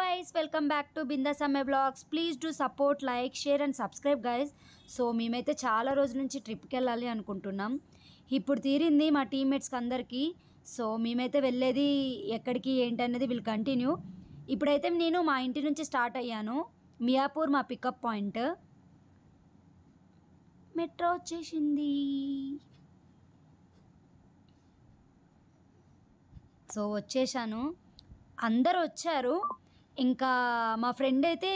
guys, welcome back to Bindas Amme Vlogs. Please do support, like, share and subscribe guys. So మేమైతే చాలా రోజుల నుంచి ట్రిప్కి వెళ్ళాలి అనుకుంటున్నాం. ఇప్పుడు తీరింది మా టీమ్మేట్స్కి అందరికీ. సో మేమైతే వెళ్ళేది ఎక్కడికి ఏంటనేది విల్ కంటిన్యూ. ఇప్పుడైతే నేను మా ఇంటి నుంచి స్టార్ట్ అయ్యాను. మియాపూర్ మా పికప్ పాయింట్. మెట్రో వచ్చేసింది. సో వచ్చేసాను, అందరూ వచ్చారు. ఇంకా మా ఫ్రెండ్ అయితే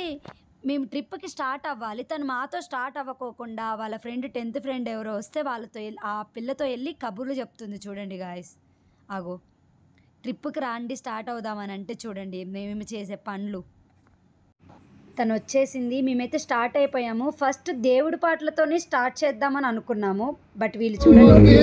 మేము ట్రిప్కి స్టార్ట్ అవ్వాలి, తను మాతో స్టార్ట్ అవ్వకోకుండా వాళ్ళ ఫ్రెండ్ 10th ఫ్రెండ్ ఎవరో వస్తే వాళ్ళతో ఆ పిల్లతో వెళ్ళి కబుర్లు చెప్తుంది. చూడండి గాయస్, ఆగో ట్రిప్కి రాండి స్టార్ట్ అవుదామని అంటే చూడండి మేము చేసే పనులు. తను వచ్చేసింది, మేమైతే స్టార్ట్ అయిపోయాము. ఫస్ట్ దేవుడి పాటలతోనే స్టార్ట్ చేద్దామని అనుకున్నాము, బట్ వీళ్ళు చూడండి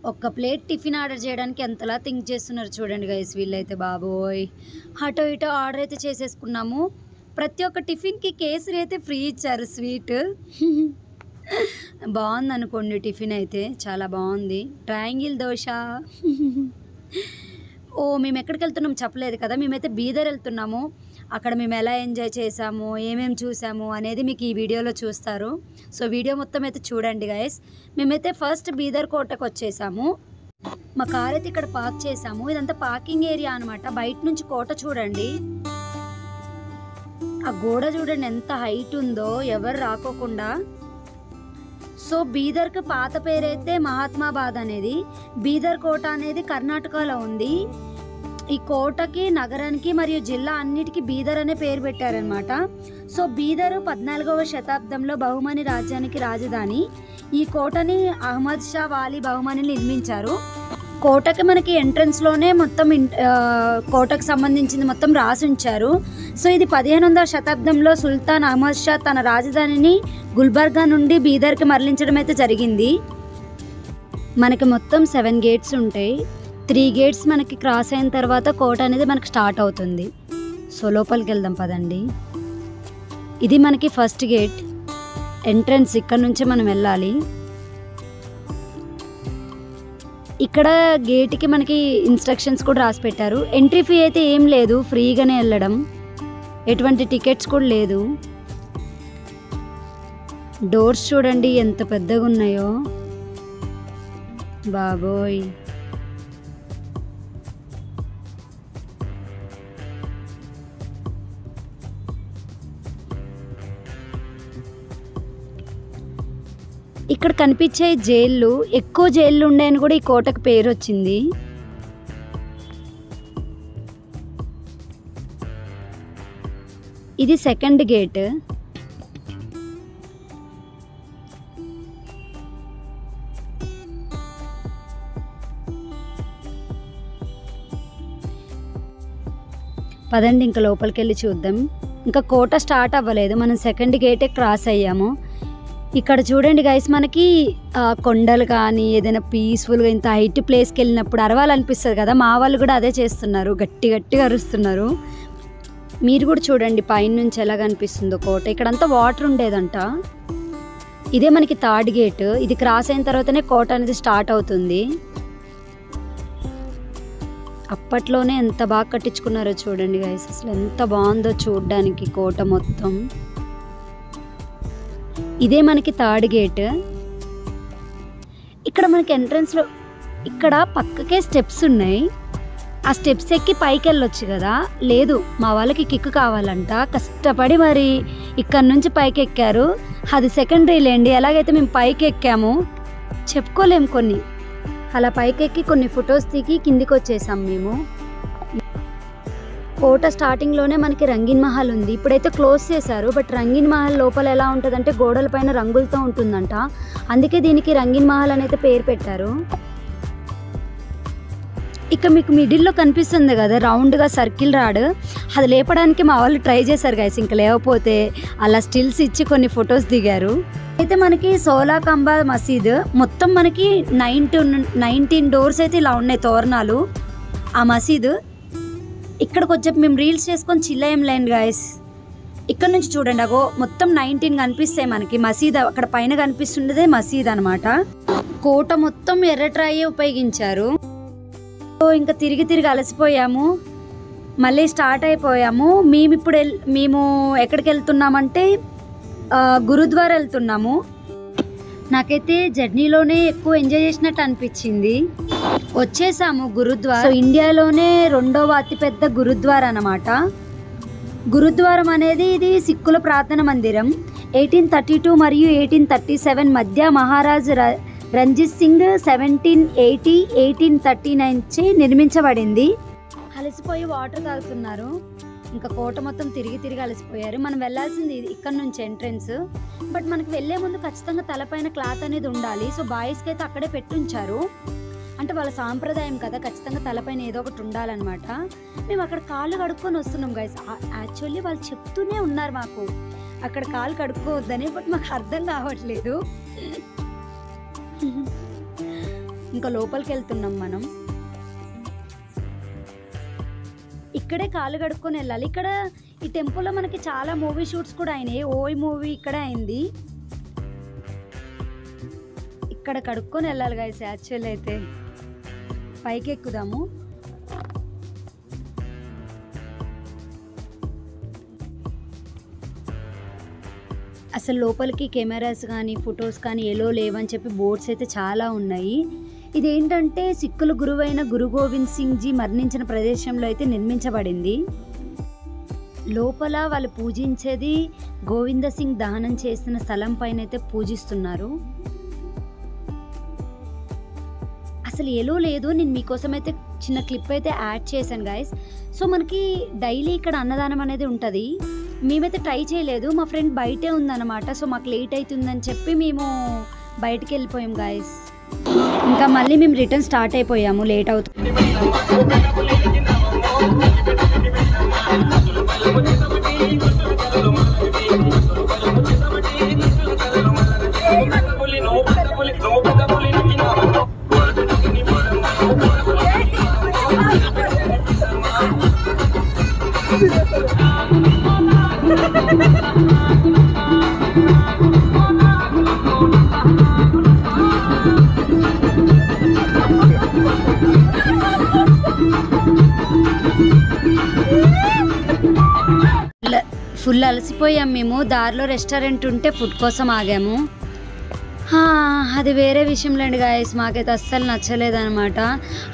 ఒక్క ప్లేట్ టిఫిన్ ఆర్డర్ చేయడానికి ఎంతలా థింక్ చేస్తున్నారు చూడండి గైస్ వీళ్ళైతే. బాబోయ్, అటో ఇటో ఆర్డర్ అయితే చేసేసుకున్నాము. ప్రతి ఒక్క టిఫిన్కి కేసరి అయితే ఫ్రీ ఇచ్చారు, స్వీట్. బాగుంది అనుకోండి, టిఫిన్ అయితే చాలా బాగుంది. ట్రయాంగిల్ దోశ. ఓ మేము ఎక్కడికి వెళ్తున్నాం చెప్పలేదు కదా, మేమైతే బీదర్ వెళ్తున్నాము. అక్కడ మేము ఎలా ఎంజాయ్ చేసాము, ఏమేమి చూసాము అనేది మీకు ఈ వీడియోలో చూస్తారు. సో వీడియో మొత్తం అయితే చూడండి గైస్. మేమైతే ఫస్ట్ బీదర్ కోటకు వచ్చేసాము. మా కార్ అయితే ఇక్కడ పార్క్ చేసాము. ఇదంతా పార్కింగ్ ఏరియా అనమాట. బయట నుంచి కోట చూడండి, ఆ గోడ చూడండి ఎంత హైట్ ఉందో, ఎవరు రాకోకుండా. సో బీదర్కి పాత పేరైతే మహాత్మాబాద్ అనేది. బీదర్ కోట అనేది కర్ణాటకలో ఉంది. ఈ కోటకి, నగరానికి మరియు జిల్లా అన్నిటికీ బీదర్ అనే పేరు పెట్టారనమాట. సో బీదర్ 14వ శతాబ్దంలో బహుమని రాజ్యానికి రాజధాని. ఈ కోటని అహ్మద్ షా వాలీ బహుమని నిర్మించారు. కోటకి మనకి ఎంట్రన్స్లోనే మొత్తం కోటకు సంబంధించింది మొత్తం రాసి ఉంచారు. సో ఇది 15వ శతాబ్దంలో సుల్తాన్ అహ్మద్ షా తన రాజధానిని గుల్బర్గా నుండి బీదర్కి మరలించడం అయితే జరిగింది. మనకి మొత్తం 7 గేట్స్ ఉంటాయి. 3 గేట్స్ మనకి క్రాస్ అయిన తర్వాత కోట అనేది మనకి స్టార్ట్ అవుతుంది. సో లోపలికి వెళ్దాం పదండి. ఇది మనకి ఫస్ట్ గేట్ ఎంట్రన్స్, ఇక్కడ నుంచే మనం వెళ్ళాలి. ఇక్కడ గేట్కి మనకి ఇన్స్ట్రక్షన్స్ కూడా రాసి పెట్టారు. ఎంట్రీ ఫీ అయితే ఏం లేదు, ఫ్రీగానే వెళ్ళడం, ఎటువంటి టికెట్స్ కూడా లేదు. డోర్స్ చూడండి ఎంత పెద్దగా ఉన్నాయో, బాబోయ్. ఇక్కడ కనిపించే జైళ్ళు, ఎక్కువ జైళ్ళు ఉండేని కూడా ఈ కోటకు పేరు వచ్చింది. ఇది సెకండ్ గేట్. పదండి ఇంకా లోపలికి వెళ్ళి చూద్దాం. ఇంకా కోట స్టార్ట్ అవ్వలేదు, మనం సెకండ్ గేటే క్రాస్ అయ్యాము. ఇక్కడ చూడండి గైస్, మనకి కొండలు కానీ ఏదైనా పీస్ఫుల్గా ఇంత హైట్ ప్లేస్కి వెళ్ళినప్పుడు అరవాలనిపిస్తుంది కదా. మా వాళ్ళు కూడా అదే చేస్తున్నారు, గట్టి గట్టిగా అరుస్తున్నారు. మీరు కూడా చూడండి పైన నుంచి ఎలా కనిపిస్తుందో కోట. ఇక్కడంతా వాటర్ ఉండేదంట. ఇదే మనకి థర్డ్ గేట్. ఇది క్రాస్ అయిన తర్వాతనే కోట అనేది స్టార్ట్ అవుతుంది. అప్పట్లోనే ఎంత బాగా కట్టించుకున్నారో చూడండి గైస్, అసలు ఎంత బాగుందో చూడడానికి కోట మొత్తం. ఇదే మనకి థర్డ్ గేట్. ఇక్కడ మనకి ఎంట్రన్స్లో ఇక్కడ పక్కకే స్టెప్స్ ఉన్నాయి. ఆ స్టెప్స్ ఎక్కి పైకి వెళ్ళొచ్చు కదా. లేదు, మా వాళ్ళకి కిక్ కావాలంట, కష్టపడి మరి ఇక్కడ నుంచి పైకి ఎక్కారు. అది సెకండరీ లేండి, ఎలాగైతే మేము పైకి ఎక్కాము చెప్పుకోలేము. కొన్ని అలా పైకి ఎక్కి కొన్ని ఫొటోస్ దిగి కిందికి వచ్చేసాం మేము. కోట స్టార్టింగ్లోనే మనకి రంగీన్ మహల్ ఉంది. ఇప్పుడైతే క్లోజ్ చేశారు. బట్ రంగీన్ మహల్ లోపల ఎలా ఉంటుందంటే గోడల పైన రంగులతో ఉంటుందంట. అందుకే దీనికి రంగీన్ మహల్ అని అయితే పేరు పెట్టారు. ఇక మీకు మిడిల్లో కనిపిస్తుంది కదా రౌండ్గా సర్కిల్ రాడ్, అది లేపడానికి మా వాళ్ళు ట్రై చేశారు గైస్. ఇంకా లేకపోతే అలా స్టిల్స్ ఇచ్చి కొన్ని ఫొటోస్ దిగారు. అయితే మనకి సోలా కంబా మసీద్ మొత్తం మనకి 19 డోర్స్ అయితే ఇలా ఉన్నాయి తోరణాలు. ఆ మసీద్ ఇక్కడికి వచ్చి మేము రీల్స్ చేసుకొని చిల్లయం లేండి గైస్. ఇక్కడ నుంచి చూడండి, అగో మొత్తం 19 కనిపిస్తాయి మనకి. మసీద్ అక్కడ పైన కనిపిస్తుండేదే మసీద్ అనమాట. కోట మొత్తం ఎర్రట్రాయే ఉపయోగించారు. ఇంకా తిరిగి అలసిపోయాము, మళ్ళీ స్టార్ట్ అయిపోయాము. మేము ఎక్కడికి వెళ్తున్నామంటే గురుద్వారా వెళ్తున్నాము. నాకైతే జర్నీలోనే ఎక్కువ ఎంజాయ్ చేసినట్టు అనిపించింది. వచ్చేసాము గురుద్వారా. ఇండియాలోనే 2వ అతిపెద్ద గురుద్వారా అన్నమాట. గురుద్వారం అనేది ఇది సిక్కుల ప్రార్థన మందిరం. 1832 మరియు 1837 మధ్య మహారాజ్ రంజిత్ సింగ్ 1780-1839 చే నిర్మించబడింది. అలసిపోయి వాటర్ తాగుతున్నారు. ఇంకా కోట మొత్తం తిరిగి అలసిపోయారు. మనం వెళ్ళాల్సింది ఇక్కడ నుంచి ఎంట్రన్స్. బట్ మనకి వెళ్ళే ముందు ఖచ్చితంగా తలపైన క్లాత్ అనేది ఉండాలి. సో బాయ్స్కి అయితే అక్కడే పెట్టుంచారు. అంటే వాళ్ళ సాంప్రదాయం కదా, ఖచ్చితంగా తలపైన ఏదో ఒకటి ఉండాలన్నమాట. మేము అక్కడ కాళ్ళు కడుక్కొని వస్తున్నాం గైస్. యాక్చువల్లీ వాళ్ళు చెప్తూనే ఉన్నారు మాకు అక్కడ కాళ్ళు కడుక్కోవద్దని, బట్ మాకు అర్థం కావట్లేదు. ఇంకా లోపలికి వెళ్తున్నాం మనం. ఇక్కడే కాళ్ళు కడుక్కొని వెళ్ళాలి. ఇక్కడ ఈ టెంపుల్లో మనకి చాలా మూవీ షూట్స్ కూడా అయినాయి. ఓయ్ మూవీ ఇక్కడే అయింది. ఇక్కడ కడుక్కొని వెళ్ళాలి గైస్. యాక్చువల్ అయితే పైకి ఎక్కుదాము. అసలు లోపలికి కెమెరాస్ కానీ ఫొటోస్ కానీ ఎలో లేవని చెప్పి బోర్డ్స్ అయితే చాలా ఉన్నాయి. ఇదేంటంటే సిక్కుల గురువైన గురు గోవింద్ సింగ్ జీ మరణించిన ప్రదేశంలో అయితే నిర్మించబడింది. లోపల వాళ్ళు పూజించేది గోవింద సింగ్ దహనం చేసిన స్థలం పైన అయితే పూజిస్తున్నారు. అసలు ఎలో లేదు. నేను మీకోసం అయితే చిన్న క్లిప్ అయితే యాడ్ చేశాను గైస్. సో మనకి డైలీ ఇక్కడ అన్నదానం అనేది ఉంటుంది. మేమైతే ట్రై చేయలేదు, మా ఫ్రెండ్ బయటే ఉందన్నమాట. సో మాకు లేట్ అవుతుందని చెప్పి మేము బయటికి వెళ్ళిపోయాం గైస్. ఇంకా మళ్ళీ మేము రిటర్న్ స్టార్ట్ అయిపోయాము, లేట్ అవుతుంది. ఫుల్ అలసిపోయాం మేము. దారిలో రెస్టారెంట్ ఉంటే ఫుడ్ కోసం ఆగాము. అది వేరే విషయంలేండి గాయస్, మాకైతే అస్సలు నచ్చలేదన్నమాట.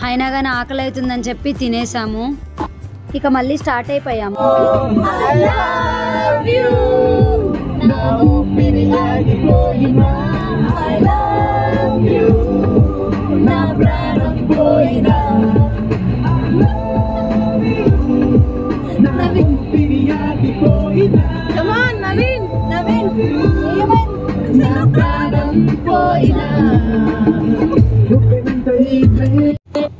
అయినా కానీ ఆకలి అవుతుందని చెప్పి తినేసాము. ఇక మళ్ళీ స్టార్ట్ అయిపోయాము.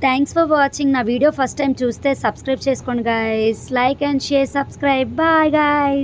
Thanks for watching. నా వీడియో ఫస్ట్ టైం చూస్తే సబ్స్క్రైబ్ చేసుకోండి guys. Like and share, subscribe. Bye guys.